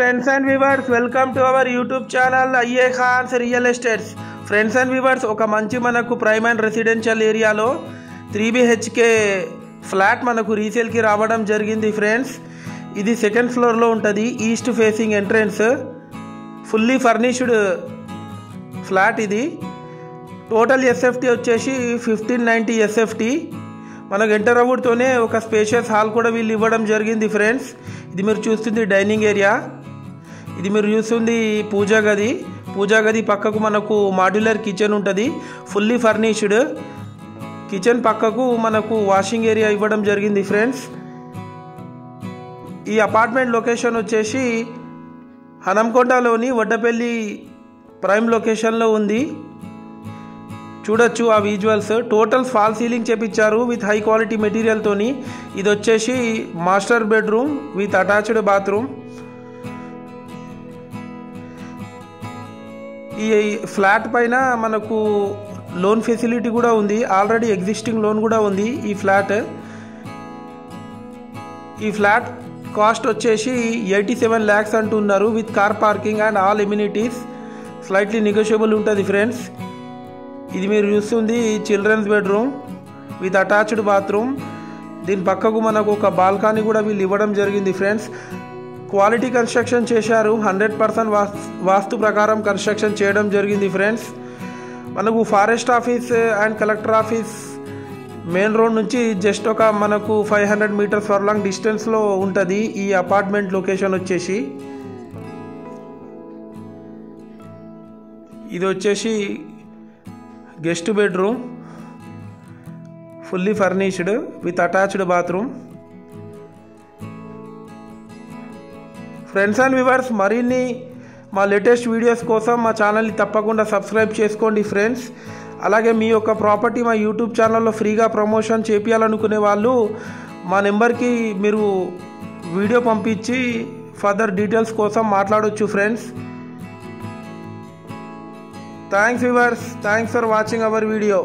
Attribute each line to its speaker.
Speaker 1: friends and viewers, welcome to our YouTube channel IA Khans Real Estates. Friends and viewers, ఒక మంచి మనకు prime and residential ఏరియాలో 3 BHK flat మనకు resale కి రావడం జరిగింది ఫ్రెండ్స్. ఇది సెకండ్ ఫ్లోర్ లో ఉంటది, east facing entrance, fully furnished flat. ఇది టోటల్ SFT వచ్చేసి 1590 SFT. మనకు ఎంటర్ అవ్వడంతోనే ఒక స్పేషియస్ హాల్ కూడా వీళ్ళు ఇవ్వడం జరిగింది ఫ్రెండ్స్. ఇది మీరు చూస్తుంది డైనింగ్ ఏరియా, ఇది మీరు చూస్తుంది పూజా గది పక్కకు మనకు మాడ్యులర్ కిచెన్ ఉంటుంది, ఫుల్లీ ఫర్నిష్డ్. కిచెన్ పక్కకు మనకు వాషింగ్ ఏరియా ఇవ్వడం జరిగింది ఫ్రెండ్స్. ఈ అపార్ట్మెంట్ లొకేషన్ వచ్చేసి హనంకొండలోని వడ్డపల్లి ప్రైమ్ లొకేషన్లో ఉంది. చూడొచ్చు ఆ విజువల్స్. టోటల్ ఫాల్ సీలింగ్ చేపించారు విత్ హై క్వాలిటీ మెటీరియల్ తోని. ఇది వచ్చేసి master bedroom with attached bathroom. ఈ ఫ్లాట్ పైన మనకు లోన్ ఫెసిలిటీ కూడా ఉంది, ఆల్రెడీ ఎగ్జిస్టింగ్ లోన్ కూడా ఉంది. ఈ ఫ్లాట్ కాస్ట్ వచ్చేసి 87 lakhs అంటున్నారు with car parking and all amenities. Slightly negotiable ఉంటుంది ఫ్రెండ్స్. ఇది మీరు చూస్తుంది children's bedroom with attached bathroom. దీని పక్కకు మనకు ఒక బాల్కనీ కూడా వీళ్ళు ఇవ్వడం జరిగింది ఫ్రెండ్స్. క్వాలిటీ కన్స్ట్రక్షన్ చేశారు, 100% వాస్తు ప్రకారం కన్స్ట్రక్షన్ చేయడం జరిగింది ఫ్రెండ్స్. మనకు forest office and collector office main road నుంచి జస్ట్ ఒక మనకు 500 meters ఫర్లాంగ్ డిస్టెన్స్లో ఉంటుంది ఈ అపార్ట్మెంట్ లొకేషన్ వచ్చేసి. ఇది వచ్చేసి guest bedroom, fully furnished with attached bathroom. Friends and viewers, మరిన్ని మా లేటెస్ట్ వీడియోస్ కోసం మా ఛానల్ని తప్పకుండా సబ్స్క్రైబ్ చేసుకోండి ఫ్రెండ్స్. అలాగే మీ యొక్క ప్రాపర్టీ మా యూట్యూబ్ ఛానల్లో ఫ్రీగా ప్రమోషన్ చేయాలనుకునే వాళ్ళు మా నెంబర్కి మీరు వీడియో పంపించి ఫర్దర్ డీటెయిల్స్ కోసం మాట్లాడొచ్చు friends. Thanks viewers, thanks for watching our video.